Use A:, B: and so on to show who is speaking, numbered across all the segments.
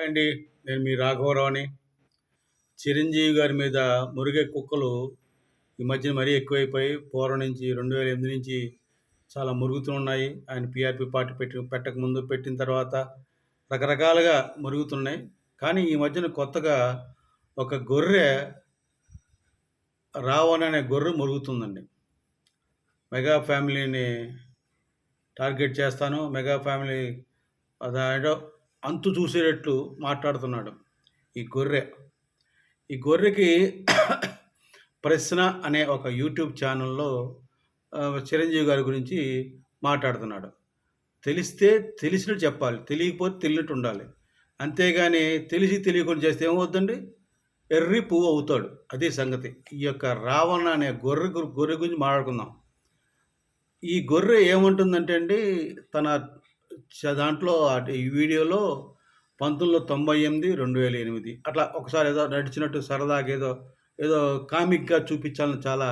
A: అండి. నేను మీ రాఘవరావుని. చిరంజీవి గారి మీద మురిగే కుక్కలు ఈ మధ్యన మరీ ఎక్కువైపోయి పూర్వం నుంచి 2008 నుంచి చాలా మురుగుతున్నాయి. ఆయన పీఆర్పీ పార్టీ పెట్టకముందు, పెట్టిన తర్వాత రకరకాలుగా మురుగుతున్నాయి. కానీ ఈ మధ్యన కొత్తగా ఒక గొర్రె రావణ అనే గొర్రె మురుగుతుందండి. మెగా ఫ్యామిలీని టార్గెట్ చేస్తాను. మెగా ఫ్యామిలీ అదేంటో అంతు చూసేటట్లు మాట్లాడుతున్నాడు ఈ గొర్రె. ఈ గొర్రెకి ప్రశ్న అనే ఒక యూట్యూబ్ ఛానల్లో చిరంజీవి గారి గురించి మాట్లాడుతున్నాడు. తెలిస్తే తెలిసినట్టు చెప్పాలి, తెలియకపోతే తెలియనట్టు ఉండాలి. అంతేగాని తెలిసి తెలియకుండా చేస్తే ఏమవుతుందండి? ఎర్రి పువ్వు అవుతాడు. అదే సంగతి. ఈ యొక్క రావణ అనే గొర్రె గురించి మాట్లాడుకుందాం. ఈ గొర్రె ఏమంటుందంటే అండి, తన దాంట్లో ఈ వీడియోలో 1998, 2008 అట్లా ఒకసారి ఏదో నడిచినట్టు సరదాగా ఏదో కామిక్గా చూపించాలని చాలా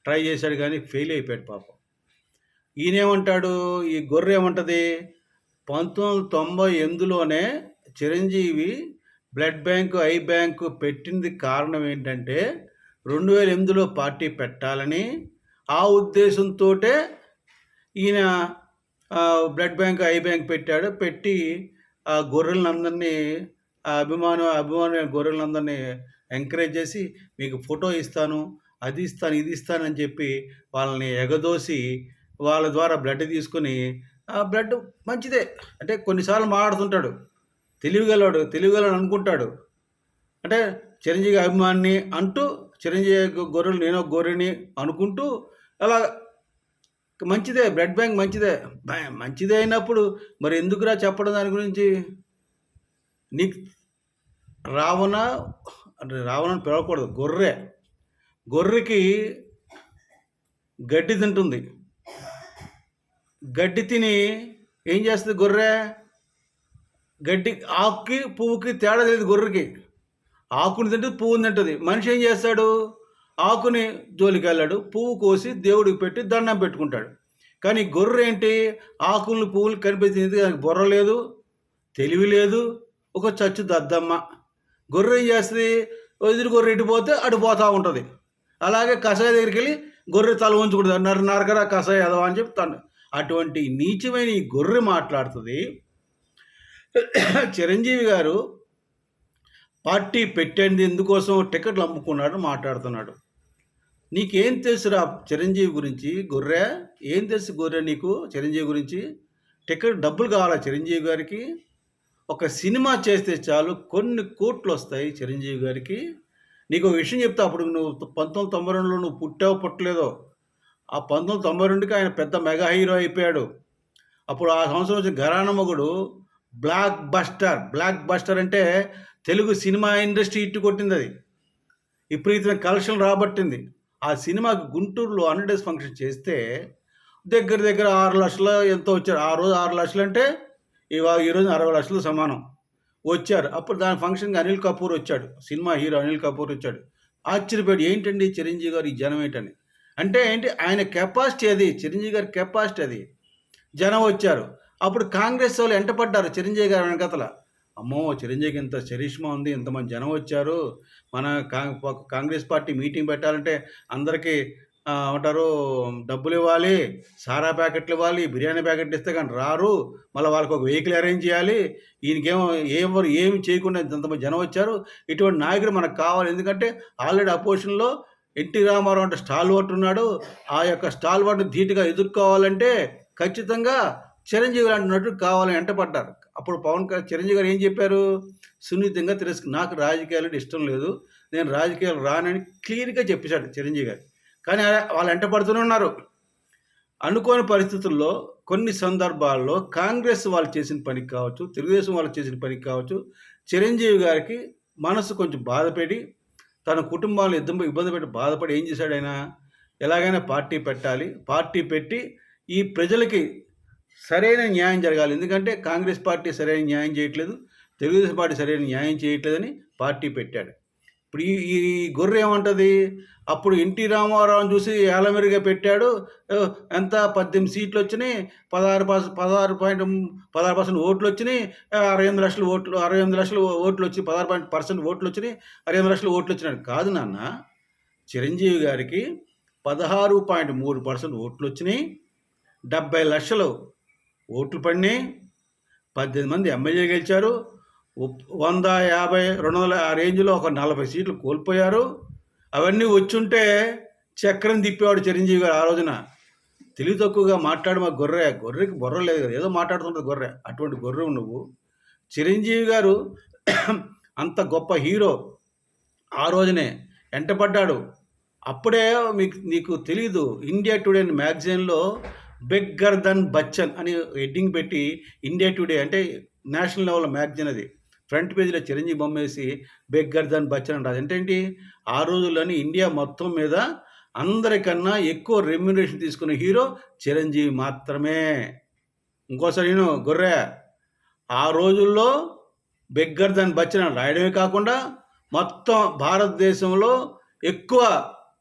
A: ట్రై చేశాడు, కానీ ఫెయిల్ అయిపోయాడు పాపం. ఈయనేమంటాడు, ఈ గొర్రె ఏమంటుంది, 1998లోనే Chiranjeevi blood bank, eye bank పెట్టింది కారణం ఏంటంటే 2008లో పార్టీ పెట్టాలని. ఆ ఉద్దేశంతో ఈయన బ్లడ్ బ్యాంక్, ఐ బ్యాంక్ పెట్టాడు. పెట్టి ఆ గొర్రెలందరినీ, అభిమాన గొర్రెలందరినీ ఎంకరేజ్ చేసి, మీకు ఫోటో ఇస్తాను, అది ఇస్తాను, ఇది ఇస్తానని చెప్పి వాళ్ళని ఎగదోసి వాళ్ళ ద్వారా బ్లడ్ తీసుకొని, ఆ బ్లడ్ మంచిదే అంటే కొన్నిసార్లు మాట్లాడుతుంటాడు, తెలివిగలడు అనుకుంటాడు. అంటే చిరంజీవి అభిమాని అంటూ, చిరంజీవి గొర్రెలు నేను గొర్రెని అనుకుంటూ అలా మంచిదే, బ్లడ్ బ్యాంక్ మంచిదే అయినప్పుడు మరి ఎందుకురా చెప్పడం దాని గురించి? నీకు రావణని పిలవకూడదు. గొర్రెకి గడ్డి తింటుంది. గడ్డి తిని ఏం చేస్తుంది గొర్రె? గడ్డి, ఆకుకి పువ్వుకి తేడా తెలియదు గొర్రెకి. ఆకుని తింటుంది, పువ్వుని తింటుంది. మనిషి ఏం చేస్తాడు? ఆకుని జోలికి వెళ్ళాడు, పువ్వు కోసి దేవుడికి పెట్టి దండం పెట్టుకుంటాడు. కానీ గొర్రె ఏంటి? ఆకులు పువ్వులు కనిపించింది, దానికి బుర్ర లేదు, తెలివి లేదు, ఒక చచ్చు దద్దమ్మ. గొర్రె ఏం చేస్తుంది? ఎదురు గొర్రె ఇటు పోతే అటు పోతూ ఉంటుంది. అలాగే కషాయ దగ్గరికి వెళ్ళి గొర్రె తల ఉంచకూడదు, నరకరా కషాయ ఎదవా అని చెప్తాను. అటువంటి నీచమైన ఈ గొర్రె మాట్లాడుతుంది. చిరంజీవి గారు పార్టీ పెట్టింది ఎందుకోసం, టికెట్లు అమ్ముకున్నాడు మాట్లాడుతున్నాడు. నీకేం తెలుసురా చిరంజీవి గురించి గొర్రె? ఏం తెలుసు గొర్రె నీకు చిరంజీవి గురించి? టికెట్ డబ్బులు కావాలా చిరంజీవి గారికి? ఒక సినిమా చేస్తే చాలు కొన్ని కోట్లు వస్తాయి చిరంజీవి గారికి. నీకు ఒక విషయం చెప్తా, అప్పుడు నువ్వు 1992లో నువ్వు పుట్టలేదో, ఆ 1992కి ఆయన పెద్ద మెగా హీరో అయిపోయాడు. అప్పుడు ఆ సంవత్సరం వచ్చిన ఘరానా మొగుడు బ్లాక్ బస్టర్ అంటే తెలుగు సినిమా ఇండస్ట్రీ ఇట్టు కొట్టింది. అది విపరీతమైన కలెక్షన్ రాబట్టింది. ఆ సినిమాకి గుంటూరులో 100 డేస్ ఫంక్షన్ చేస్తే దగ్గర 6 లక్షలు ఎంతో వచ్చారు. ఆ రోజు 6 లక్షలు అంటే ఈరోజు 60 లక్షలు సమానం వచ్చారు. అప్పుడు దాని ఫంక్షన్కి అనిల్ కపూర్ వచ్చాడు, సినిమా హీరో అనిల్ కపూర్ వచ్చాడు. ఆశ్చర్యపోయాడు, ఏంటండి చిరంజీవి గారు ఈ జనం ఏంటని. అంటే ఏంటి, ఆయన కెపాసిటీ అది, చిరంజీవి గారి కెపాసిటీ అది. జనం వచ్చారు. అప్పుడు కాంగ్రెస్ వాళ్ళు ఎంటపడ్డారు చిరంజీవి గారి వెనకతల. అమ్మో, చిరంజీవికి ఇంత చరిష్మా ఉంది, ఇంతమంది జనం వచ్చారు, మన కాంగ్రెస్ పార్టీ మీటింగ్ పెట్టాలంటే అందరికీ ఏమంటారు, డబ్బులు ఇవ్వాలి, సారా ప్యాకెట్లు ఇవ్వాలి, బిర్యానీ ప్యాకెట్లు ఇస్తే కానీ రారు, మళ్ళీ వాళ్ళకి ఒక వెహికల్ అరేంజ్ చేయాలి, ఈయనకేమో ఏమి చేయకుండా ఇంతమంది జనం వచ్చారు, ఇటువంటి నాయకుడు మనకు కావాలి. ఎందుకంటే ఆల్రెడీ అపోజిషన్లో ఎన్టీ రామారావు అంటే స్టాల్ వర్ట్ ఉన్నాడు. ఆ యొక్క స్టాల్ వర్ట్ని ధీటుగా ఎదుర్కోవాలంటే ఖచ్చితంగా చిరంజీవి లాంటి నటుడు కావాలని ఎంటపడ్డారు. అప్పుడు చిరంజీవి గారు ఏం చెప్పారు? సున్నితంగా నాకు రాజకీయాలు ఇష్టం లేదు, నేను రాజకీయాలు రానని క్లియర్గా చెప్పేశాడు చిరంజీవి గారు. కానీ వాళ్ళు ఎంటపడుతూనే ఉన్నారు. అనుకోని పరిస్థితుల్లో కొన్ని సందర్భాల్లో కాంగ్రెస్ వాళ్ళు చేసిన పనికి కావచ్చు, తెలుగుదేశం వాళ్ళు చేసిన పనికి కావచ్చు, చిరంజీవి గారికి మనసు కొంచెం బాధపడి, తన కుటుంబాలను ఇబ్బంది పెట్టి బాధపడి ఏం చేశాడు ఆయన, ఎలాగైనా పార్టీ పెట్టాలి, పార్టీ పెట్టి ఈ ప్రజలకి సరైన న్యాయం జరగాలి. ఎందుకంటే కాంగ్రెస్ పార్టీ సరైన న్యాయం చేయట్లేదు, తెలుగుదేశం పార్టీ సరైన న్యాయం చేయట్లేదని పార్టీ పెట్టాడు. ఇప్పుడు ఈ ఈ గొర్రె ఏమంటది? అప్పుడు ఎన్టీ రామారావుని చూసి ఏలమెరుగా పెట్టాడు. ఎంత 18 సీట్లొచ్చినాయి. 16% ఓట్లొచ్చినాయి. 68,00,000 ఓట్లు, 68,00,000 ఓట్లొచ్చి 16% ఓట్లొచ్చినాయి. 68,00,000 ఓట్లొచ్చినాయి. కాదు నాన్న. చిరంజీవి గారికి 16.3% ఓట్లొచ్చినాయి. 70,00,000 ఓట్లు పడినాయి. 18 మంది ఎమ్మెల్యే గెలిచారు. 100, 50, 200 ఆ రేంజ్లో ఒక 40 సీట్లు కోల్పోయారు. అవన్నీ వచ్చుంటే చక్రం తిప్పేవాడు చిరంజీవి గారు ఆ రోజున. తెలివి తక్కువగా మాట్లాడు మా గొర్రెకి బుర్ర లేదు కదా, ఏదో మాట్లాడుతుంటుంది గొర్రె. అటువంటి గొర్రెవు నువ్వు. చిరంజీవి గారు అంత గొప్ప హీరో ఆ రోజునే ఎంటపడ్డాడు. అప్పుడే నీకు తెలీదు, ఇండియా టుడే మ్యాగజైన్లో బెగ్గర్ దన్ బచ్చన్ అని హెడ్డింగ్ పెట్టి, ఇండియా టుడే అంటే నేషనల్ లెవెల్ మ్యాగజైన్ అది, ఫ్రంట్ పేజీలో చిరంజీవి బొమ్మ వేసి బెగ్గర్ దన్ బచ్చన్ అంటారు. ఏంటంటే ఆ రోజుల్లోని ఇండియా మొత్తం మీద అందరికన్నా ఎక్కువ రెమ్యునరేషన్ తీసుకున్న హీరో చిరంజీవి మాత్రమే. ఇంకోసారి నేను గొర్రె, ఆ రోజుల్లో బెగ్గర్ దన్ బచ్చన్ రాయడమే కాకుండా మొత్తం భారతదేశంలో ఎక్కువ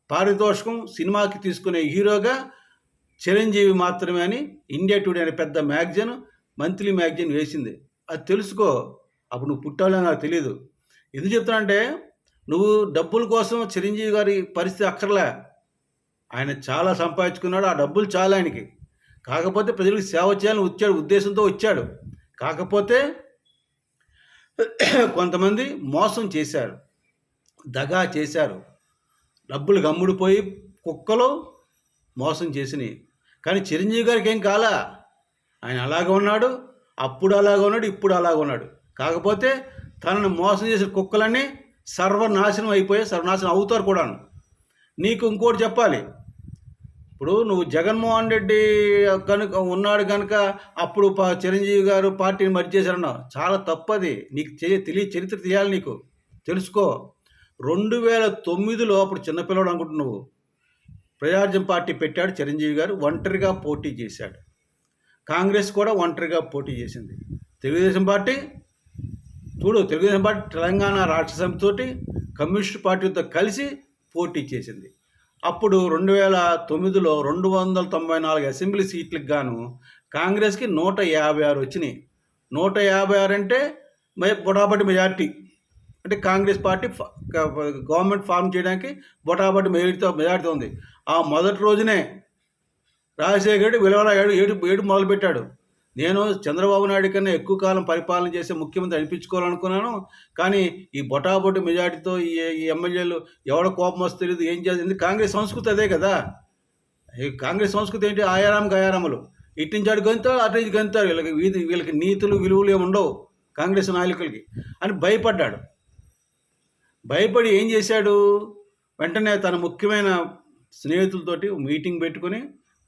A: పారితోషికం సినిమాకి తీసుకునే హీరోగా చిరంజీవి మాత్రమే అని ఇండియా టుడే అనే పెద్ద మ్యాగజైన్, మంత్లీ మ్యాగజైన్ వేసింది. అది తెలుసుకో. అప్పుడు నువ్వు పుట్టాలో నాకు తెలియదు. ఎందుకు చెప్తానంటే, నువ్వు డబ్బుల కోసం చిరంజీవి గారి పరిస్థితి అక్కర్లే. ఆయన చాలా సంపాదించుకున్నాడు. ఆ డబ్బులు చాలా ఆయనకి. కాకపోతే ప్రజలకు సేవ చేయాలని వచ్చాడు, ఉద్దేశంతో వచ్చాడు. కాకపోతే కొంతమంది మోసం చేశారు, దగా చేశారు. డబ్బులు గమ్ముడిపోయి కుక్కలు మోసం చేసినాయి. కానీ చిరంజీవి గారికి ఏం కాలా. ఆయన అలాగే ఉన్నాడు, అప్పుడు అలాగే ఉన్నాడు, ఇప్పుడు అలాగే ఉన్నాడు. కాకపోతే తనను మోసం చేసిన కుక్కలన్నీ సర్వనాశనం అయిపోయాయి, సర్వనాశనం అవుతారు కూడాను. నీకు ఇంకోటి చెప్పాలి. ఇప్పుడు నువ్వు జగన్మోహన్ రెడ్డి కనుక ఉన్నాడు కనుక అప్పుడు చిరంజీవి గారు పార్టీని మర్చి చేశారన్నావు. చాలా తప్పది. నీకు చరిత్ర తెలియాలి, నీకు తెలుసుకో. 2009లో అప్పుడు చిన్నపిల్లడు అనుకుంటున్నావు, ప్రజారాజ్యం పార్టీ పెట్టాడు చిరంజీవి గారు, ఒంటరిగా పోటీ చేశాడు. కాంగ్రెస్ కూడా ఒంటరిగా పోటీ చేసింది. తెలుగుదేశం పార్టీ తెలంగాణ రాష్ట్ర సమితితోటి కమ్యూనిస్ట్ పార్టీతో కలిసి పోటీ చేసింది. అప్పుడు 2009లో 294 అసెంబ్లీ సీట్లకు గాను కాంగ్రెస్కి 156 వచ్చినాయి. 156 అంటే బొటాబొటి మెజార్టీ. అంటే కాంగ్రెస్ పార్టీ గవర్నమెంట్ ఫామ్ చేయడానికి బొటాబొటి మెజార్టీతో ఉంది. ఆ మొదటి రోజునే రాజశేఖర రెడ్డి విలువల ఏడు మొదలుపెట్టాడు. నేను చంద్రబాబు నాయుడు కన్నా ఎక్కువ కాలం పరిపాలన చేసే ముఖ్యమంత్రి అనిపించుకోవాలనుకున్నాను. కానీ ఈ బొటాబొటి మెజార్టీతో ఈ ఎమ్మెల్యేలు ఎవడ కోపం వస్తే తెలియదు, ఏం చేస్తుంది. కాంగ్రెస్ సంస్కృతి అదే కదా. ఈ కాంగ్రెస్ సంస్కృతి ఏంటి? ఆయారాం గయారాములు. ఇటు నుంచి అటు గంతారు, అటు నుంచి గంతారు. వీళ్ళకి నీతులు విలువలు ఏమి ఉండవు కాంగ్రెస్ నాయకులకి అని భయపడ్డాడు. భయపడి ఏం చేశాడు? వెంటనే తన ముఖ్యమైన స్నేహితులతోటి మీటింగ్ పెట్టుకుని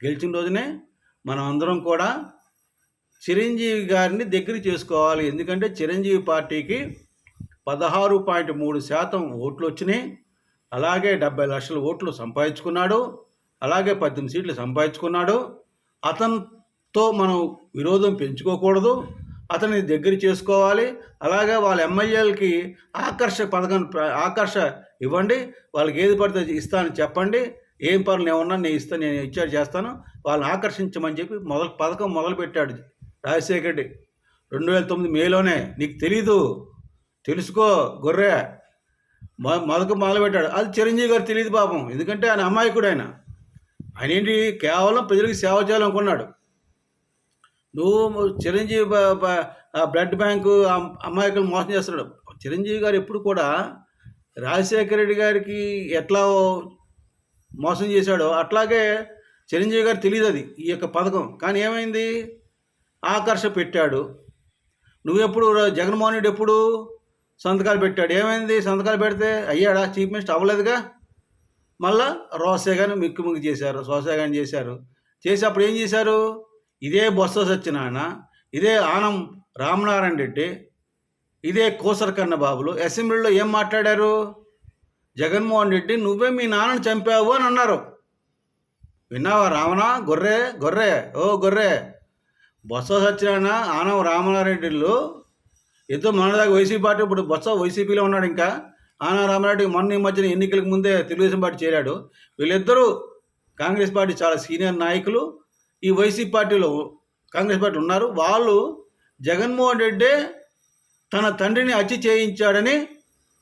A: గెలిచిన రోజునే మనం అందరం కూడా చిరంజీవి గారిని దగ్గర చేసుకోవాలి. ఎందుకంటే చిరంజీవి పార్టీకి 16.3% ఓట్లు వచ్చినాయి. అలాగే 70 లక్షల ఓట్లు సంపాదించుకున్నాడు. అలాగే 18 సీట్లు సంపాదించుకున్నాడు. అతనితో మనం విరోధం పెంచుకోకూడదు, అతన్ని దగ్గర చేసుకోవాలి. అలాగే వాళ్ళ ఎమ్మెల్యేలకి ఆకర్ష ఇవ్వండి. వాళ్ళకి ఏది పడితే ఇస్తానని చెప్పండి. ఏం పనులు ఏమన్నా నేను ఇచ్చాడు చేస్తాను, వాళ్ళని ఆకర్షించమని చెప్పి పథకం మొదలుపెట్టాడు రాజశేఖర రెడ్డి 2009 మేలోనే. నీకు తెలీదు, తెలుసుకో గొర్రె. మొదలుపెట్టాడు. అది చిరంజీవి గారు తెలియదు పాపం. ఎందుకంటే ఆయన అమాయకుడు. ఆయన ఏంటి, కేవలం ప్రజలకు సేవ చేయాలనుకున్నాడు. నువ్వు చిరంజీవి బ్లడ్ బ్యాంకు అమాయకులు మోసం చేస్తున్నాడు. చిరంజీవి గారు ఎప్పుడు కూడా రాజశేఖర రెడ్డి గారికి ఎట్లా మోసం చేశాడో అట్లాగే చిరంజీవి గారు తెలియదు అది, ఈ యొక్క పథకం. కానీ ఏమైంది, ఆకర్ష పెట్టాడు. నువ్వెప్పుడు జగన్మోహన్ రెడ్డి ఎప్పుడు సంతకాలు పెట్టాడు. ఏమైంది, సంతకాలు పెడితే అయ్యాడా? Chief minister అవ్వలేదుగా. మళ్ళా రోసేగాని మిక్కు చేశారు, సోసేగాని చేశారు. చేసి అప్పుడు ఏం చేశారు? ఇదే బొత్స సత్యనారాయణ, ఇదే ఆనం రామనారాయణ రెడ్డి, ఇదే కోసర కన్నబాబులు అసెంబ్లీలో ఏం మాట్లాడారు? జగన్మోహన్ రెడ్డి నువ్వే మీ నాన్నని చంపావు అని అన్నారు. విన్నావా రావణ? గొర్రె ఓ గొర్రె. బొత్స సత్యనారాయణ, ఆనం రామనారాయణ రెడ్డిలు ఏదో మనదాకా వైసీపీ పార్టీ, ఇప్పుడు బొత్స వైసీపీలో ఉన్నాడు. ఇంకా ఆనా రామరెడ్డి మొన్న ఈ మధ్యన ఎన్నికలకు ముందే తెలుగుదేశం పార్టీ చేరాడు. వీళ్ళిద్దరూ కాంగ్రెస్ పార్టీ చాలా సీనియర్ నాయకులు. ఈ వైసీపీ పార్టీలో కాంగ్రెస్ పార్టీ ఉన్నారు. వాళ్ళు జగన్మోహన్ రెడ్డి తన తండ్రిని హత్య చేయించాడని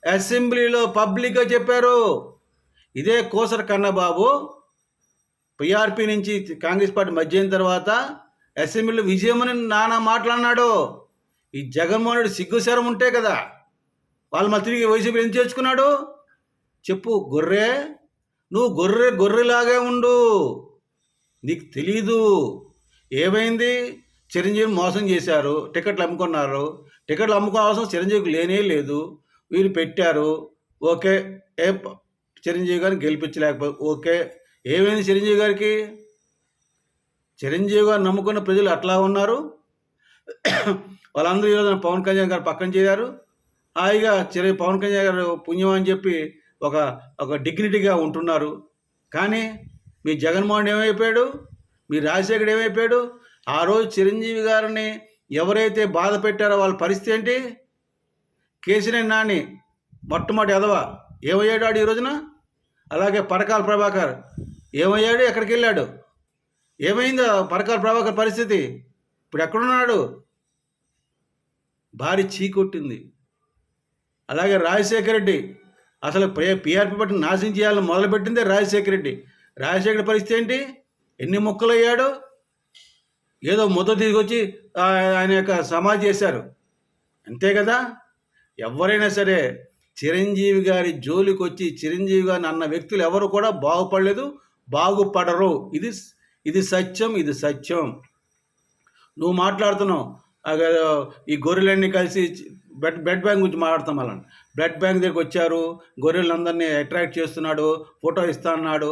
A: అసెంబ్లీలో పబ్లిక్గా చెప్పారు. ఇదే కోసర కన్నబాబు పిఆర్పి నుంచి కాంగ్రెస్ పార్టీ మధ్య అయిన తర్వాత అసెంబ్లీలో విజయమని నానా మాట్లాడినాడు. ఈ జగన్మోహన్ రెడ్డి సిగ్గుశరం ఉంటే కదా వాళ్ళు మళ్ళీ తిరిగి వైసీపీ ఎందుకు చేర్చుకున్నాడు చెప్పు. గొర్రె, నువ్వు గొర్రెలాగే ఉండు, నీకు తెలీదు. ఏమైంది? చిరంజీవిని మోసం చేశారు, టికెట్లు అమ్ముకున్నారు. టికెట్లు అమ్ముకోవాల్సిన అవసరం చిరంజీవికి లేనే లేదు. వీళ్ళు పెట్టారు, ఓకే. ఏ చిరంజీవి గారిని గెలిపించలేకపోతే ఓకే. ఏమైంది చిరంజీవి గారికి? చిరంజీవి గారు నమ్ముకున్న ప్రజలు అట్లా ఉన్నారు. వాళ్ళందరూ ఈరోజు పవన్ కళ్యాణ్ గారు పక్కన చేరారు. హాయిగా పవన్ కళ్యాణ్ గారు పుణ్యం అని చెప్పి ఒక డిగ్నిటీగా ఉంటున్నారు. కానీ మీ జగన్మోహన్ ఏమైపోయాడు? మీ రాజశేఖర్ ఏమైపోయాడు? ఆ రోజు చిరంజీవి గారిని ఎవరైతే బాధ పెట్టారో వాళ్ళ పరిస్థితి ఏంటి? కేసీఆర్ నాని మొట్టమొదటి ఎదవ ఏమయ్యాడు ఆడు ఈ రోజున? అలాగే పరకాల ప్రభాకర్ ఏమయ్యాడు? ఎక్కడికి వెళ్ళాడు? ఏమైందో పరకాల ప్రభాకర్ పరిస్థితి? ఇప్పుడు ఎక్కడున్నాడు? భారీ చీకొట్టింది. అలాగే రాజశేఖర రెడ్డి అసలు పిఆర్పి పట్టిన నాశనం చేయాలని మొదలుపెట్టిందే రాజశేఖర రెడ్డి. రాజశేఖర పరిస్థితి ఏంటి? ఎన్ని ముక్కలయ్యాడు? ఏదో ముద్ద తీసుకొచ్చి ఆయన యొక్క సమాధి చేశారు, అంతే కదా. ఎవరైనా సరే చిరంజీవి గారి జోలికి వచ్చి చిరంజీవి గారిని అన్న వ్యక్తులు ఎవరు కూడా బాగుపడలేదు, బాగుపడరు. ఇది సత్యం, ఇది సత్యం. నువ్వు మాట్లాడుతున్నావు ఈ గొర్రెలన్నీ కలిసి బ్లడ్ బ్యాంక్ గురించి మాట్లాడతాం. అలా బ్లడ్ బ్యాంక్ దగ్గరికి వచ్చారు, గొర్రెలందరినీ అట్రాక్ట్ చేస్తున్నాడు, ఫోటో ఇస్తా అన్నాడు.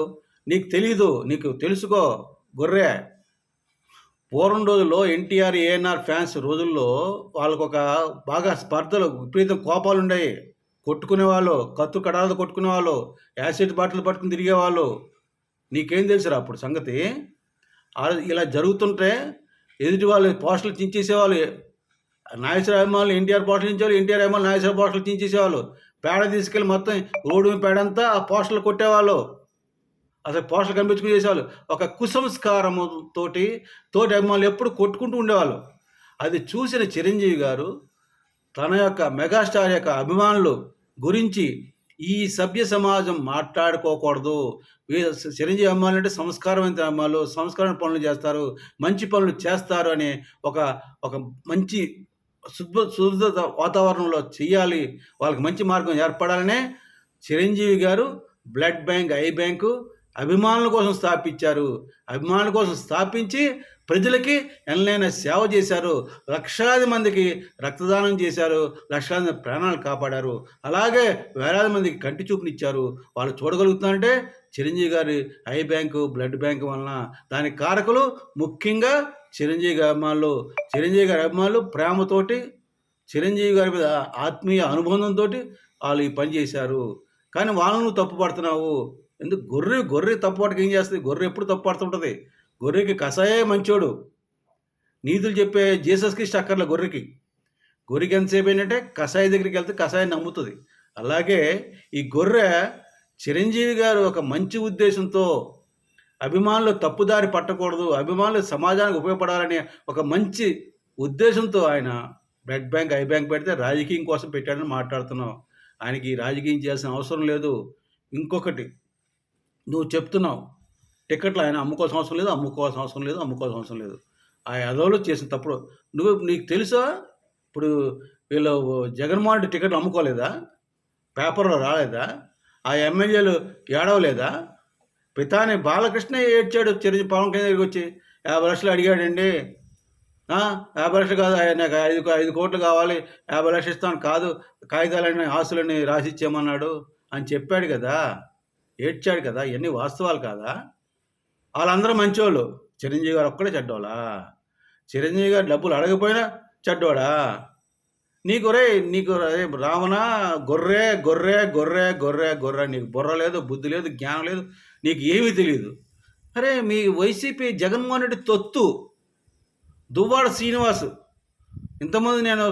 A: నీకు తెలీదు, నీకు తెలుసుకో గొర్రె. పూర్వం రోజుల్లో ఎన్టీఆర్ ఏఎన్ఆర్ ఫ్యాన్స్ రోజుల్లో వాళ్ళకు ఒక బాగా స్పర్ధలు, విపరీతం కోపాలు ఉండేవి. కొట్టుకునేవాళ్ళు, కత్తు కడాలతో కొట్టుకునేవాళ్ళు, యాసిడ్ బాటిల్ పట్టుకుని తిరిగేవాళ్ళు. నీకేం తెలుసురా అప్పుడు సంగతి? ఇలా జరుగుతుంటే ఎదుటి వాళ్ళు పోస్టర్లు చించేసేవాళ్ళు. నాగేశ్వర అభిమానులు ఎన్టీఆర్ పోస్టర్లు చించేవాళ్ళు, ఎన్టీఆర్ అభిమానులు నాగేశ్వర పోస్టర్లు చించేసేవాళ్ళు. పేడ తీసుకెళ్ళి మొత్తం రోడ్డు మీద పేడంతా ఆ పోస్టర్లు కొట్టేవాళ్ళు. అసలు పోస్టర్లు కనిపించుకుని చేసేవాళ్ళు. ఒక కుసంస్కారము తోటి అభిమానులు ఎప్పుడు కొట్టుకుంటూ ఉండేవాళ్ళు. అది చూసిన చిరంజీవి గారు తన యొక్క మెగాస్టార్ యొక్క అభిమానులు గురించి ఈ సభ్య సమాజం మాట్లాడుకోకూడదు. చిరంజీవి అభిమానులు అంటే సంస్కారమైన అభిమానులు, సంస్కారమైన పనులు చేస్తారు, మంచి పనులు చేస్తారు అనే ఒక మంచి శుద్ధ వాతావరణంలో చెయ్యాలి, వాళ్ళకి మంచి మార్గం ఏర్పడాలనే చిరంజీవి గారు బ్లడ్ బ్యాంక్, ఐ బ్యాంకు అభిమానుల కోసం స్థాపించారు. అభిమానుల కోసం స్థాపించి ప్రజలకి ఎనలేని సేవ చేశారు. లక్షలాది మందికి రక్తదానం చేశారు, లక్షలాది మంది ప్రాణాలు కాపాడారు. అలాగే వేలాది మందికి కంటి చూపునిచ్చారు. వాళ్ళు చూడగలుగుతున్నారంటే చిరంజీవి గారి ఐ బ్యాంకు, బ్లడ్ బ్యాంకు వలన. దానికి కారకులు ముఖ్యంగా చిరంజీవి గారి అభిమానులు ప్రేమతోటి, చిరంజీవి గారి మీద ఆత్మీయ అనుబంధంతో వాళ్ళు ఈ పని చేశారు. కానీ వాళ్ళను తప్పు పడుతున్నావు ఎందుకు? గొర్రె తప్పుపాటుకి ఏం చేస్తుంది? గొర్రె ఎప్పుడు తప్పుపడుతుంటుంది. గొర్రెకి కషాయే మంచోడు. నీతులు చెప్పే జీసస్కి అక్కర్లే గొర్రెకి ఎంతసేపు ఏంటంటే కషాయ దగ్గరికి వెళ్తే కషాయం నమ్ముతుంది. అలాగే ఈ గొర్రె చిరంజీవి గారు ఒక మంచి ఉద్దేశంతో అభిమానులు తప్పుదారి పట్టకూడదు, అభిమానులు సమాజానికి ఉపయోగపడాలనే ఒక మంచి ఉద్దేశంతో ఆయన బ్లడ్ బ్యాంక్, ఐ బ్యాంక్ పెడితే రాజకీయం కోసం పెట్టాడని మాట్లాడుతున్నావు. ఆయనకి రాజకీయం చేయాల్సిన అవసరం లేదు. ఇంకొకటి నువ్వు చెప్తున్నావు టికెట్లు ఆయన అమ్ముకోవాల్సిన అవసరం లేదు. ఆ ఎదవలు చేసిన తప్పుడు నీకు తెలుసా? ఇప్పుడు వీళ్ళు జగన్మోహన్ రెడ్డి టికెట్లు అమ్ముకోలేదా? పేపర్లో రాలేదా? ఆ ఎమ్మెల్యేలు ఏడవలేదా? పితాని బాలకృష్ణ ఏడ్చాడు పవన్ కళ్యాణ్ దగ్గరికి వచ్చి 50 లక్షలు అడిగాడండి. 50 లక్షలు కాదు, నాకు 5 కోట్లు కావాలి, 50 లక్షలు ఇస్తాను, కాదు కాగితాలని ఆస్తులని రాసిచ్చేయమన్నాడు అని చెప్పాడు కదా, ఏడ్చాడు కదా. ఇవన్నీ వాస్తవాలు కాదా? వాళ్ళందరూ మంచోళ్ళు, చిరంజీవి గారు ఒక్కడే చెడ్డోళ్ళా? చిరంజీవి గారు డబ్బులు అడగపోయినా చెడ్డోడా? నీకు రావణ గొర్రె గొర్రె గొర్రె గొర్రె గొర్రె. నీకు బుర్ర లేదు, బుద్ధి లేదు, జ్ఞానం లేదు, నీకు ఏమీ తెలియదు. అరే మీ వైసీపీ జగన్మోహన్ రెడ్డి తొత్తు దువ్వాడ శ్రీనివాస్ ఇంతకుముందు నేను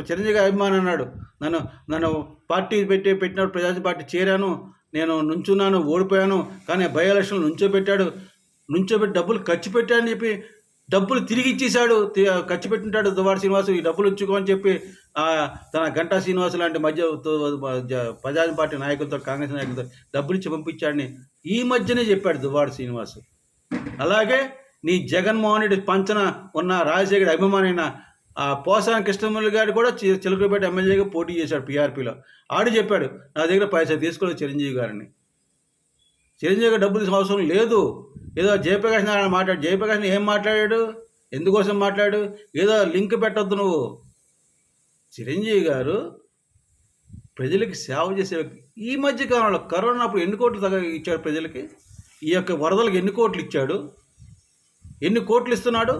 A: చిరంజీవి గారి అభిమాని అన్నాడు. నన్ను నన్ను పార్టీ పెట్టినప్పుడు ప్రజాపార్టీ పార్టీ చేరాను, నేను నుంచున్నాను, ఓడిపోయాను, కానీ బై ఎలక్షన్లు నుంచోబెట్టాడు, నుంచోబెట్టి డబ్బులు ఖర్చు పెట్టాడని చెప్పి డబ్బులు తిరిగి ఇచ్చేశాడు. ఖర్చు పెట్టింటాడు దువ్వాడ శ్రీనివాసు, ఈ డబ్బులు ఉంచుకో అని చెప్పి తన గంటా శ్రీనివాసు లాంటి ప్రజా పార్టీ నాయకులతో, కాంగ్రెస్ నాయకులతో డబ్బులు ఇచ్చి పంపించాడని ఈ మధ్యనే చెప్పాడు దువ్వాడ శ్రీనివాసు. అలాగే నీ జగన్మోహన్ రెడ్డి పంచన ఉన్న రాజశేఖర్ అభిమానైన పోసాని కృష్ణమురళి గారు కూడా చిలకలపేట ఎమ్మెల్యేగా పోటీ చేశాడు పీఆర్పీలో. ఆడు చెప్పాడు, నా దగ్గర పైసా తీసుకోలేదు చిరంజీవి గారిని. చిరంజీవి గారు డబ్బులు తీసిన అవసరం లేదు. ఏదో జయప్రకాష్ నారాయణ మాట్లాడు, జయప్రకాష్ ఏం మాట్లాడాడు, ఎందుకోసం మాట్లాడు, ఏదో లింక్ పెట్టొద్దు నువ్వు. చిరంజీవి గారు ప్రజలకి సేవ చేసే వ్యక్తి. ఈ మధ్య కాలంలో కరోనా అప్పుడు ఎన్ని కోట్లు ఇచ్చాడు ప్రజలకి, ఈ యొక్క వరదలకు ఎన్ని కోట్లు ఇచ్చాడు, ఎన్ని కోట్లు ఇస్తున్నాడు.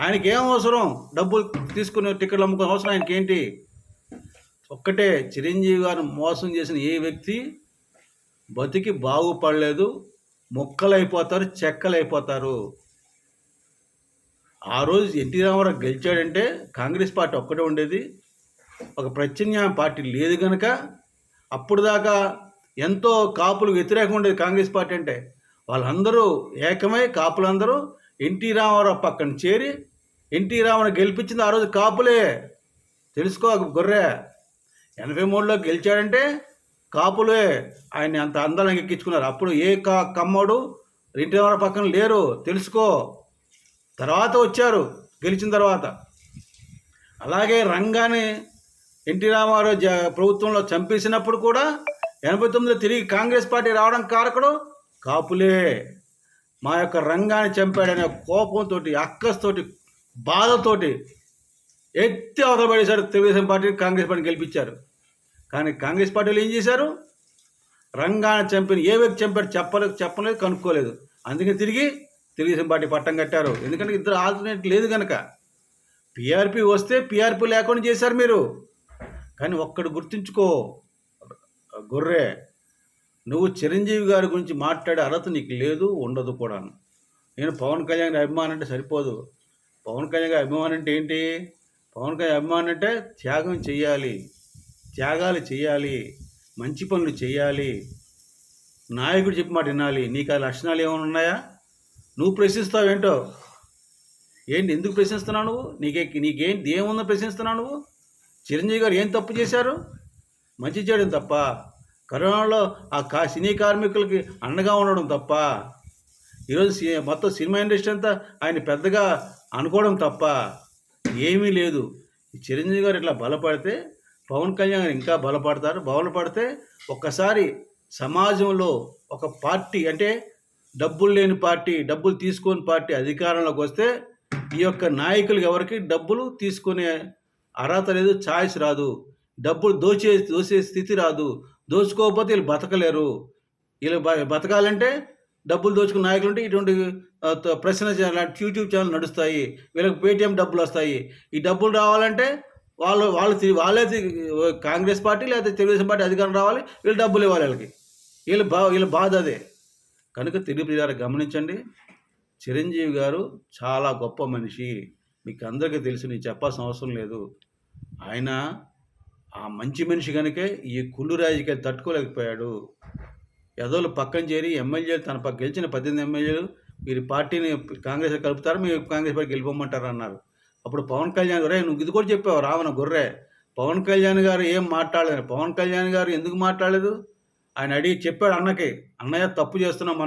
A: ఆయనకి ఏం అవసరం డబ్బులు తీసుకుని టికెట్లు అమ్ముకునే అవసరం ఆయనకి ఏంటి? ఒక్కటే, చిరంజీవి గారిని మోసం చేసిన ఏ వ్యక్తి బతికి బాగుపడలేదు, మొక్కలైపోతారు, చెక్కలైపోతారు. ఆ రోజు ఎన్టీ రామారావు గెలిచాడంటే కాంగ్రెస్ పార్టీ ఒక్కటే ఉండేది, ఒక ప్రత్యామ్నాయ పార్టీ లేదు కనుక అప్పుడు దాకా ఎంతో కాపులు వ్యతిరేకంగా ఉండేది కాంగ్రెస్ పార్టీ అంటే. వాళ్ళందరూ ఏకమై కాపులందరూ ఎన్టీ రామారావు పక్కన చేరి ఎన్టీ రామారావు గెలిపించింది ఆ రోజు కాపులే. తెలుసుకో గొర్రె. 83లో గెలిచాడంటే కాపులే ఆయన్ని అంత అందాలను ఎక్కించుకున్నారు. అప్పుడు ఏ కమ్మడు ఎన్టీ రామారావు పక్కన లేరు, తెలుసుకో. తర్వాత వచ్చారు గెలిచిన తర్వాత. అలాగే రంగాన్ని ఎన్టీ రామారావు ప్రభుత్వంలో చంపేసినప్పుడు కూడా 89లో తిరిగి కాంగ్రెస్ పార్టీ రావడం కారకుడు కాపులే. మా యొక్క రంగాన్ని చంపాడనే కోపంతో, అక్కస్తోటి, బాధతోటి ఎత్తి అవతల పడేశారు తెలుగుదేశం పార్టీ, కాంగ్రెస్ పార్టీ గెలిపించారు. కానీ కాంగ్రెస్ పార్టీలు ఏం చేశారు? రంగాన్ని చంపిన ఏ వ్యక్తి చంపారు చెప్పలేదు, కనుక్కోలేదు. అందుకే తిరిగి తెలుగుదేశం పార్టీ పట్టం కట్టారు. ఎందుకంటే ఇద్దరు ఆల్టర్నేట్ లేదు కనుక. పీఆర్పీ వస్తే పీఆర్పీ లేకుండా చేశారు మీరు. కానీ ఒక్కడు గుర్తుంచుకో గొర్రె, నువ్వు చిరంజీవి గారి గురించి మాట్లాడే అర్హత నీకు లేదు, ఉండదు కూడా. నేను పవన్ కళ్యాణ్ అభిమానం అంటే సరిపోదు. పవన్ కళ్యాణ్ గారి అభిమానం అంటే ఏంటి? పవన్ కళ్యాణ్ అభిమానం అంటే త్యాగం చేయాలి, త్యాగాలు చేయాలి, మంచి పనులు చేయాలి, నాయకుడు చెప్పి మాట వినాలి. నీకు ఆ లక్షణాలు ఏమైనా ఉన్నాయా? నువ్వు ప్రశ్నిస్తావేంటో ఏంటి? ఎందుకు ప్రశ్నిస్తున్నావు నువ్వు? నీకేంటి ఏముందో ప్రశ్నిస్తున్నావు నువ్వు? చిరంజీవి గారు ఏం తప్పు చేశారు? మంచి చేయడం తప్ప, కరోనాలో ఆ సినీ కార్మికులకి అండగా ఉండడం తప్ప, ఈరోజు మొత్తం సినిమా ఇండస్ట్రీ అంతా ఆయన పెద్దగా అనుకోవడం తప్ప ఏమీ లేదు. చిరంజీవి గారు ఇట్లా బలపడితే పవన్ కళ్యాణ్ గారు ఇంకా బలపడతారు. బలపడితే ఒక్కసారి సమాజంలో ఒక పార్టీ అంటే డబ్బులు లేని పార్టీ, డబ్బులు తీసుకొని పార్టీ అధికారంలోకి వస్తే ఈ యొక్క నాయకులకి ఎవరికి డబ్బులు తీసుకునే అర్హత లేదు, ఛాయిస్ రాదు. డబ్బులు దోచే స్థితి రాదు. దోచుకోకపోతే వీళ్ళు బతకలేరు. వీళ్ళు బతకాలంటే డబ్బులు దోచుకున్న నాయకులు ఉంటే ఇటువంటి ప్రశ్న లాంటి యూట్యూబ్ ఛానల్ నడుస్తాయి. వీళ్ళకి పేటీఎం డబ్బులు వస్తాయి. ఈ డబ్బులు రావాలంటే వాళ్ళే కాంగ్రెస్ పార్టీ లేదా తెలుగుదేశం పార్టీ అధికారం రావాలి, వీళ్ళు డబ్బులు ఇవ్వాలి వీళ్ళకి. వీళ్ళ బాధ అదే. కనుక తెలుగు ప్రజలు గమనించండి, చిరంజీవి గారు చాలా గొప్ప మనిషి. మీకు అందరికీ తెలుసు, నేను చెప్పాల్సిన అవసరం లేదు. ఆయన ఆ మంచి మనిషి కనుకే ఈ కుళ్ళు రాజకీయాలు తట్టుకోలేకపోయాడు. ఎదోలు పక్కన చేరి ఎమ్మెల్యేలు తన గెలిచిన 18 ఎమ్మెల్యేలు మీరు పార్టీని కాంగ్రెస్ కలుపుతారు, మీరు కాంగ్రెస్ పార్టీ గెలిపోమంటారు అన్నారు. అప్పుడు పవన్ కళ్యాణ్ గారు, నువ్వు ఇది కూడా చెప్పావు రావణ గొర్రె. పవన్ కళ్యాణ్ గారు ఏం మాట్లాడలేదు. పవన్ కళ్యాణ్ గారు ఎందుకు మాట్లాడలేదు? ఆయన అడిగి చెప్పాడు అన్నకి, అన్నయ్య తప్పు చేస్తున్నాం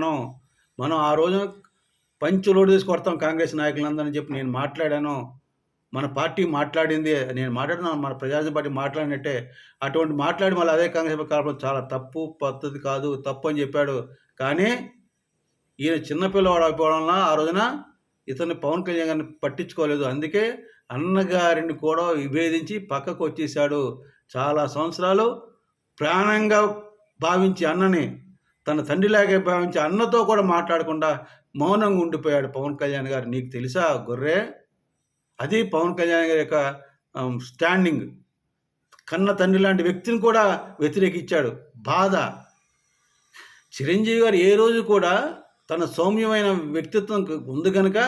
A: మనం ఆ రోజు పంచు లోటు తీసి కొడతాం కాంగ్రెస్ నాయకులందరని చెప్పి నేను మాట్లాడాను. మన పార్టీ మాట్లాడింది, నేను మాట్లాడినాను, మన ప్రజారాజ్యం పార్టీ మాట్లాడినట్టే. అటువంటి మాట్లాడి మళ్ళీ అదే కాంగ్రెస్ కలపడం చాలా తప్పు పద్ధతి కాదు, తప్పు అని చెప్పాడు. కానీ ఈయన చిన్నపిల్లవాడు అయిపోవడం వలన ఆ రోజున ఇతన్ని పవన్ కళ్యాణ్ గారిని పట్టించుకోలేదు. అందుకే అన్నగారిని కూడా విభేదించి పక్కకు వచ్చేసాడు. చాలా సంవత్సరాలు ప్రాణంగా భావించి అన్నని, తన తండ్రిలాగే భావించి అన్నతో కూడా మాట్లాడకుండా మౌనంగా ఉండిపోయాడు పవన్ కళ్యాణ్ గారు. నీకు తెలుసా గొర్రె? అది పవన్ కళ్యాణ్ గారి యొక్క స్టాండింగ్. కన్న తండ్రి లాంటి వ్యక్తిని కూడా వ్యతిరేకించాడు. బాధ. చిరంజీవి గారు ఏ రోజు కూడా తన సౌమ్యమైన వ్యక్తిత్వం ఉంది కనుక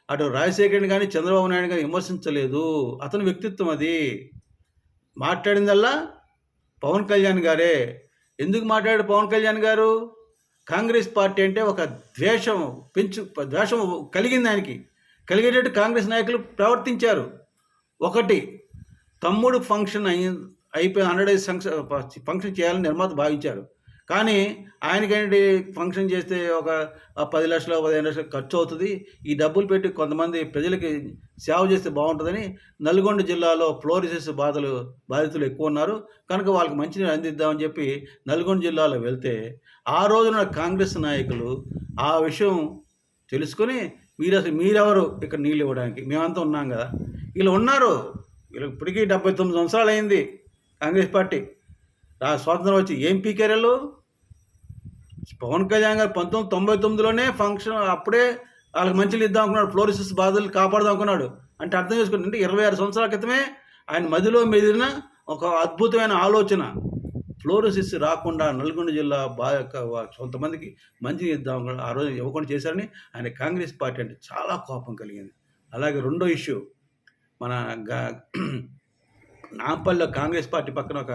A: అటు రాజశేఖర్ని కానీ చంద్రబాబు నాయుడు కానీ విమర్శించలేదు. అతని వ్యక్తిత్వం అది. మాట్లాడిందల్లా పవన్ కళ్యాణ్ గారే. ఎందుకు మాట్లాడాడు పవన్ కళ్యాణ్ గారు? కాంగ్రెస్ పార్టీ అంటే ఒక ద్వేషం కలిగింది ఆయనకి. కలిగేటట్టు కాంగ్రెస్ నాయకులు ప్రవర్తించారు. ఒకటి, తమ్ముడు ఫంక్షన్ అయిపోయి 100 డేస్ ఫంక్షన్ చేయాలని నిర్మాత భావించారు. కానీ ఆయనకేంటి, ఫంక్షన్ చేస్తే ఒక 10 లక్షలు 15 లక్షలు ఖర్చు అవుతుంది, ఈ డబ్బులు పెట్టి కొంతమంది ప్రజలకి సేవ చేస్తే బాగుంటుందని నల్గొండ జిల్లాలో ఫ్లోరిసిస్ బాధితులు ఎక్కువ ఉన్నారు కనుక వాళ్ళకి మంచినీళ్ళు అందిద్దామని చెప్పి నల్గొండ జిల్లాలో వెళ్తే, ఆ రోజున కాంగ్రెస్ నాయకులు ఆ విషయం తెలుసుకొని మీరెవరు ఇక్కడ నీళ్ళు ఇవ్వడానికి, మేమంతా ఉన్నాం కదా, వీళ్ళు ఉన్నారు. వీళ్ళకి ఇప్పటికీ 79 సంవత్సరాలు అయింది కాంగ్రెస్ పార్టీ స్వాతంత్రం వచ్చి. ఏం పీకేరలు? పవన్ కళ్యాణ్ గారు 1999లోనే ఫంక్షన్ అప్పుడే వాళ్ళకి మంచిలు ఇద్దాం అనుకున్నాడు, ఫ్లోరిసిస్ బాధలు కాపాడదాం అనుకున్నాడు. అంటే అర్థం చేసుకుంటే, అంటే 26 సంవత్సరాల క్రితమే ఆయన మదిలో మెదిలిన ఒక అద్భుతమైన ఆలోచన. ఫ్లోరిసిస్ రాకుండా నల్గొండ జిల్లా కొంతమందికి మంచి ఇద్దాం ఆ రోజు ఇవ్వకుండా చేశారని ఆయన కాంగ్రెస్ పార్టీ అంటే చాలా కోపం కలిగింది. అలాగే రెండో ఇష్యూ, మన నాంపల్లిలో కాంగ్రెస్ పార్టీ పక్కన ఒక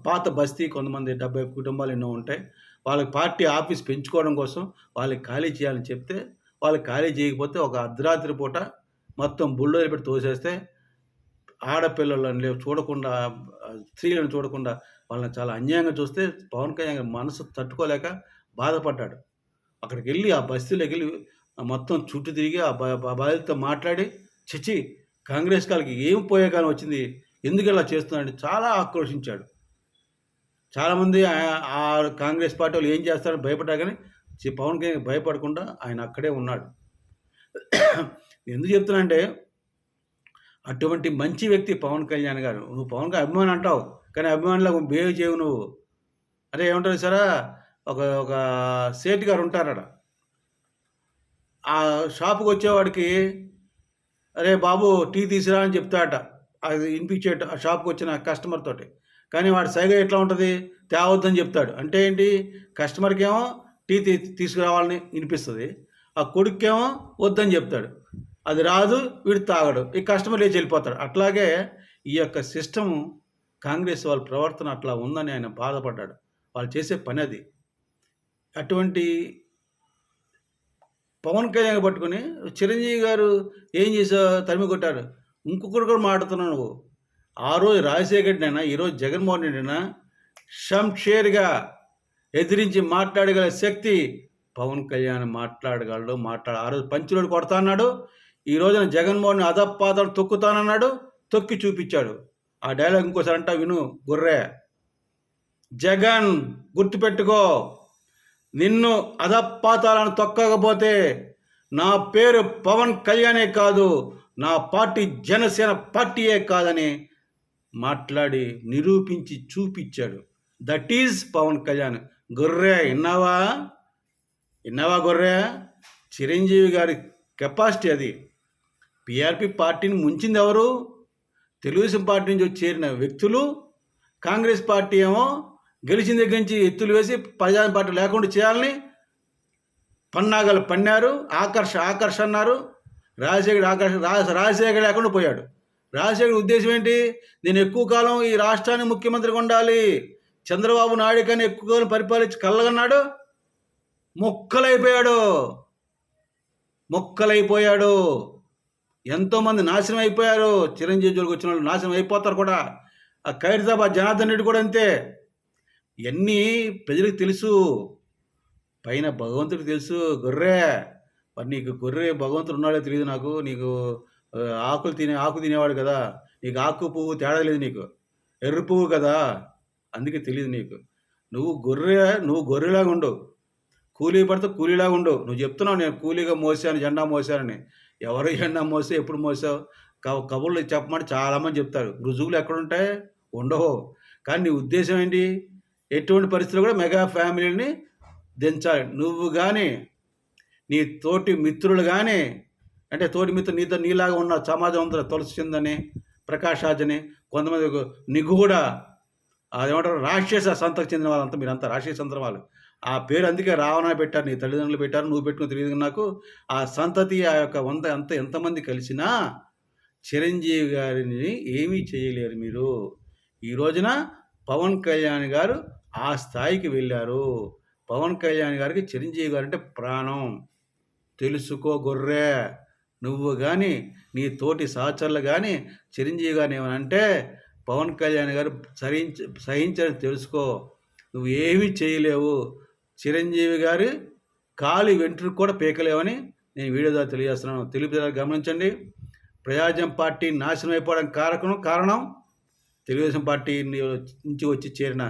A: పాత బస్తీ, కొంతమంది 70 కుటుంబాలు ఎన్నో ఉంటాయి. వాళ్ళకి పార్టీ ఆఫీస్ పెంచుకోవడం కోసం వాళ్ళకి ఖాళీ చేయాలని చెప్తే, వాళ్ళకి ఖాళీ చేయకపోతే ఒక అర్ధరాత్రి పూట మొత్తం బుల్డోజర్ పెట్టి తోసేస్తే, ఆడపిల్లలను చూడకుండా, స్త్రీలను చూడకుండా వాళ్ళని చాలా అన్యాయంగా చూస్తే పవన్ కళ్యాణ్ మనసు తట్టుకోలేక బాధపడ్డాడు. అక్కడికి వెళ్ళి ఆ బస్తీలోకి వెళ్ళి మొత్తం చుట్టూ తిరిగి ఆ బాధితులతో మాట్లాడి, చిచి కాంగ్రెస్ కాలకి ఏం పోయే కాలం వచ్చింది, ఎందుకు ఇలా చేస్తున్నాడని చాలా ఆక్రోషించాడు. చాలామంది ఆ కాంగ్రెస్ పార్టీ వాళ్ళు ఏం చేస్తారని భయపడ్డారు, కానీ పవన్ కళ్యాణ్ భయపడకుండా ఆయన అక్కడే ఉన్నాడు. ఎందుకు చెప్తున్నా అంటే, అటువంటి మంచి వ్యక్తి పవన్ కళ్యాణ్ గారు. నువ్వు పవన్ కళ్యాణ్ అభిమాని అంటావు, కానీ అభిమానిలో బిహేవ్ చేయవు నువ్వు. అదే ఏమంటారు సరే, ఒక సేట్ గారు ఉంటారట, ఆ షాపుకి వచ్చేవాడికి అరే బాబు టీ తీసుకురా అని చెప్తాడట, అది వినిపించేట ఆ షాప్కి వచ్చిన కస్టమర్ తోటి. కానీ వాడి సైగ ఎట్లా ఉంటుంది, తేవద్దని చెప్తాడు. అంటే ఏంటి, కస్టమర్కి ఏమో టీ తీసుకురావాలని వినిపిస్తుంది, ఆ కొడుకేమో వద్దని చెప్తాడు, అది రాదు, వీడు తాగడు, ఈ కస్టమర్ లేచి వెళ్ళిపోతాడు. అట్లాగే ఈ యొక్క సిస్టము కాంగ్రెస్ వాళ్ళ ప్రవర్తన అట్లా ఉందని ఆయన బాధపడ్డాడు. వాళ్ళు చేసే పని అది. అటువంటి పవన్ కళ్యాణ్ పట్టుకుని చిరంజీవి గారు ఏం చేశారు, తరిమి కొట్టారు. ఇంకొకరు కూడా మాట్లాడుతున్నావు నువ్వు. ఆ రోజు రాజశేఖర్ రెడ్డినైనా, ఈరోజు జగన్మోహన్ రెడ్డినా షంషేర్గా ఎదిరించి మాట్లాడగల శక్తి పవన్ కళ్యాణ్ మాట్లాడగలడు. ఆ రోజు పంచులోడు కొడతా అన్నాడు, ఈ రోజున జగన్మోహన్ అధపాతాలు తొక్కుతానన్నాడు, తొక్కి చూపించాడు. ఆ డైలాగ్ ఇంకోసారి అంటా విను గుర్రే. జగన్ గుర్తుపెట్టుకో, నిన్ను అధపాతాలను తొక్కకపోతే నా పేరు పవన్ కళ్యాణే కాదు, నా పార్టీ జనసేన పార్టీయే కాదని మాట్లాడి నిరూపించి చూపించాడు. That is Pawan Kalyan. గొర్రె విన్నావా గొర్రె? చిరంజీవి గారి కెపాసిటీ అది. పిఆర్పి పార్టీని ముంచింది ఎవరు? తెలుగుదేశం పార్టీ నుంచి వచ్చి చేరిన వ్యక్తులు. కాంగ్రెస్ పార్టీ ఏమో గెలిచిన దగ్గర నుంచి ఎత్తులు వేసి ప్రజాని పార్టీ లేకుండా చేయాలని పన్నాగాలు పన్నారు. ఆకర్ష అన్నారు. రాజశేఖర్ లేకుండా పోయాడు. రాజశేఖర్ ఉద్దేశం ఏంటి, నేను ఎక్కువ కాలం ఈ రాష్ట్రాన్ని ముఖ్యమంత్రిగా ఉండాలి, చంద్రబాబు నాయుడు కానీ ఎక్కువ కాలం పరిపాలించి కళ్ళగన్నాడు. మొక్కలైపోయాడు. ఎంతోమంది నాశనం అయిపోయారు. చిరంజీవి జోలికి వచ్చిన వాళ్ళు నాశనం అయిపోతారు కూడా. ఆ ఖైరతాబాద్ జనార్దన్ రెడ్డి కూడా అంతే. ఇవన్నీ ప్రజలకు తెలుసు, పైన భగవంతుడికి తెలుసు. గొర్రె మరి నీకు గొర్రె భగవంతుడు ఉన్నాడో తెలియదు నాకు. నీకు ఆకు తినేవాడు కదా, నీకు ఆకు పువ్వు తేడా లేదు, నీకు ఎర్ర పువ్వు కదా, అందుకే తెలియదు నీకు. నువ్వు గొర్రెలాగా ఉండు, కూలీ పడితే కూలీలాగా ఉండు. నువ్వు చెప్తున్నావు నేను కూలీగా మోసాను, జెండా మోసానని. ఎవరు జెండా మోసా, ఎప్పుడు మోసావు? కబుర్లు చెప్పమంటే చాలామంది చెప్తారు, రుజువులు ఎక్కడుంటాయి? ఉండవు. కానీ నీ ఉద్దేశం ఏంటి? ఎటువంటి పరిస్థితుల్లో కూడా మెగా ఫ్యామిలీని దించాలి. నువ్వు కానీ నీ తోటి మిత్రులు కానీ, అంటే తోటి మిత్రులు నీలాగా ఉన్న సమాజం అంతా తులసి చిందని, ప్రకాష్ రాజ్ అని, కొంతమంది నిగూఢ అదేమంటారు రాక్షస సంతకు చెందిన వాళ్ళంతా, మీరంతా రాక్షస సంతరం వాళ్ళు. ఆ పేరు అందుకే రావణ పెట్టారు, నీ తల్లిదండ్రులు పెట్టారు, నువ్వు పెట్టుకుని తెలియదు నాకు. ఆ సంతతి ఆ యొక్క ఎంతమంది కలిసినా చిరంజీవి గారిని ఏమీ చేయలేరు మీరు. ఈ రోజున పవన్ కళ్యాణ్ గారు ఆ స్థాయికి వెళ్ళారు. పవన్ కళ్యాణ్ గారికి చిరంజీవి గారు అంటే ప్రాణం. తెలుసుకో గొర్రె. నువ్వు కానీ నీ తోటి సహచరులు కానీ చిరంజీవి గారిని ఏమనంటే పవన్ కళ్యాణ్ గారు సహించని తెలుసుకో. నువ్వు ఏమీ చేయలేవు. చిరంజీవి గారి కాలి వెంట్రుకు కూడా పీకలేవని నేను వీడియో ద్వారా తెలియజేస్తున్నాను. తెలుగు ప్రజలు గమనించండి. ప్రజాజం పార్టీ నాశనం అయిపోవడం కారణం తెలుగుదేశం పార్టీ నుంచి వచ్చి చేరిన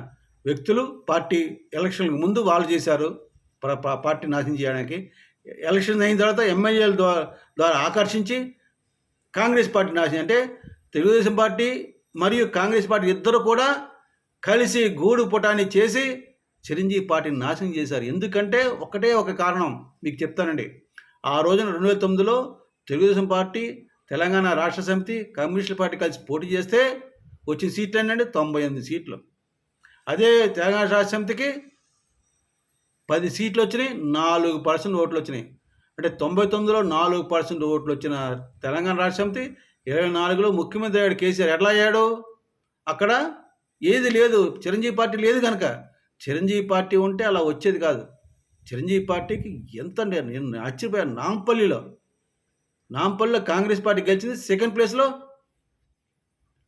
A: వ్యక్తులు పార్టీ ఎలక్షన్లకు ముందు వాళ్ళు చేశారు పార్టీ నాశనం చేయడానికి. ఎలక్షన్ అయిన తర్వాత ఎమ్మెల్యేల ద్వారా ఆకర్షించి కాంగ్రెస్ పార్టీ నాశనం, అంటే తెలుగుదేశం పార్టీ మరియు కాంగ్రెస్ పార్టీ ఇద్దరు కూడా కలిసి గూడు పుటాన్ని చేసి చిరంజీవి పార్టీని నాశనం చేశారు. ఎందుకంటే ఒకటే ఒక కారణం మీకు చెప్తానండి. ఆ రోజున 2009లో తెలుగుదేశం పార్టీ, తెలంగాణ రాష్ట్ర సమితి, కమ్యూనిస్టుల పార్టీ కలిసి పోటీ చేస్తే వచ్చిన సీట్లు ఏంటంటే 98 సీట్లు. అదే తెలంగాణ రాష్ట్ర సమితికి 10 సీట్లు వచ్చినాయి, 4% ఓట్లు వచ్చినాయి. అంటే 99లో 4% ఓట్లు వచ్చిన తెలంగాణ రాష్ట్ర సమితి 24లో ముఖ్యమంత్రి అయ్యాడు కేసీఆర్. ఎట్లా అయ్యాడు? అక్కడ ఏది లేదు, చిరంజీవి పార్టీ లేదు కనుక. చిరంజీవి పార్టీ ఉంటే అలా వచ్చేది కాదు. చిరంజీవి పార్టీకి ఎంత నేను ఆశ్చర్యపోయాను. నాంపల్లిలో కాంగ్రెస్ పార్టీ గెలిచింది, సెకండ్ ప్లేస్లో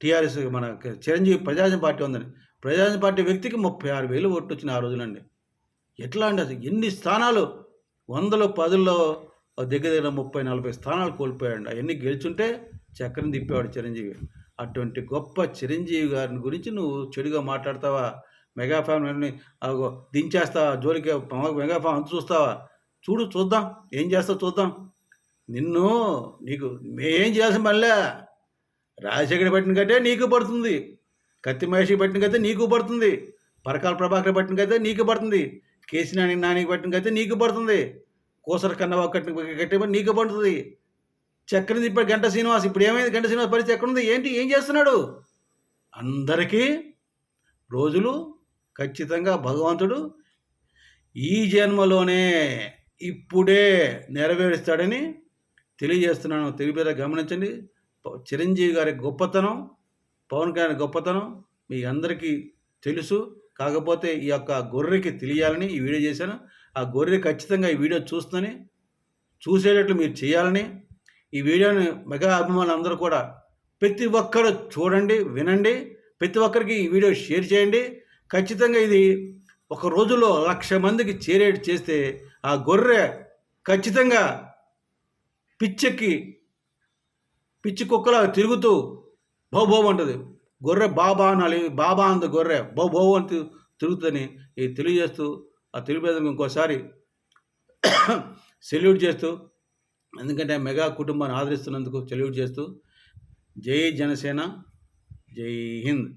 A: టీఆర్ఎస్ మన చిరంజీవి ప్రజాజన పార్టీ ఉందని. ప్రజాజన పార్టీ వ్యక్తికి 36,000 ఓట్లు వచ్చినాయి ఆ రోజులండి. ఎట్లా అంటే అసలు ఎన్ని స్థానాలు, 100లో 10లో దగ్గర 30-40 స్థానాలు కోల్పోయాడు. అవన్నీ గెలుచుంటే చక్రం తిప్పేవాడు చిరంజీవి. అటువంటి గొప్ప చిరంజీవి గారిని గురించి నువ్వు చెడుగా మాట్లాడతావా? మెగా ఫ్యామిలీని దించేస్తావా? జోలికి మెగా ఫ్యామిలీ అంత చూస్తావా? చూద్దాం ఏం చేస్తావు చూద్దాం. నీకు మేం చేయాల్సిన పనిలే. రాజశేఖర్ పట్టిన కట్టే నీకు పడుతుంది, కత్తి మహేష్ పట్టిన కైతే నీకు పడుతుంది, పరకాల ప్రభాకర్ పట్టిన కైతే నీకు పడుతుంది, కేసీ నానికి పట్టిన కైతే నీకు పడుతుంది, కోసర కన్నబాబు కట్టే నీకు పడుతుంది. చక్రం తిప్పాడు గంట శ్రీనివాస్. ఇప్పుడు ఏమైంది? గంట శ్రీనివాస్ పరిస్థితి ఎక్కడుంది? ఏం చేస్తున్నాడు? అందరికీ రోజులు ఖచ్చితంగా భగవంతుడు ఈ జన్మలోనే ఇప్పుడే నెరవేరుస్తాడని తెలియజేస్తున్నాను. తెలుగు ప్రజలు గమనించండి. చిరంజీవి గారి గొప్పతనం, పవన్ కళ్యాణ్ గొప్పతనం మీ అందరికీ తెలుసు. కాకపోతే ఈ యొక్క గొర్రెకి తెలియాలని ఈ వీడియో చేశాను. ఆ గొర్రె ఖచ్చితంగా ఈ వీడియో చూస్తుందని, చూసేటట్లు మీరు చేయాలని, ఈ వీడియోని మెగా అభిమానులు అందరూ కూడా ప్రతి ఒక్కరు చూడండి, వినండి. ప్రతి ఒక్కరికి ఈ వీడియో షేర్ చేయండి. ఖచ్చితంగా ఇది ఒక రోజులో 1,00,000 మందికి చేరేట్ చేస్తే ఆ గొర్రె ఖచ్చితంగా పిచ్చి కుక్కలా తిరుగుతూ భౌ అంటుంది. గొర్రె బాబా అనాలి, బాబా అంది గొర్రె భౌ అని తిరుగుతుందని తెలియజేస్తూ ఆ తెలుగు ప్రజలకు ఇంకోసారి సెల్యూట్ చేస్తూ, ఎందుకంటే మెగా కుటుంబాన్ని ఆదరిస్తున్నందుకు సెల్యూట్ చేస్తూ, జై జనసేన, జై హింద్.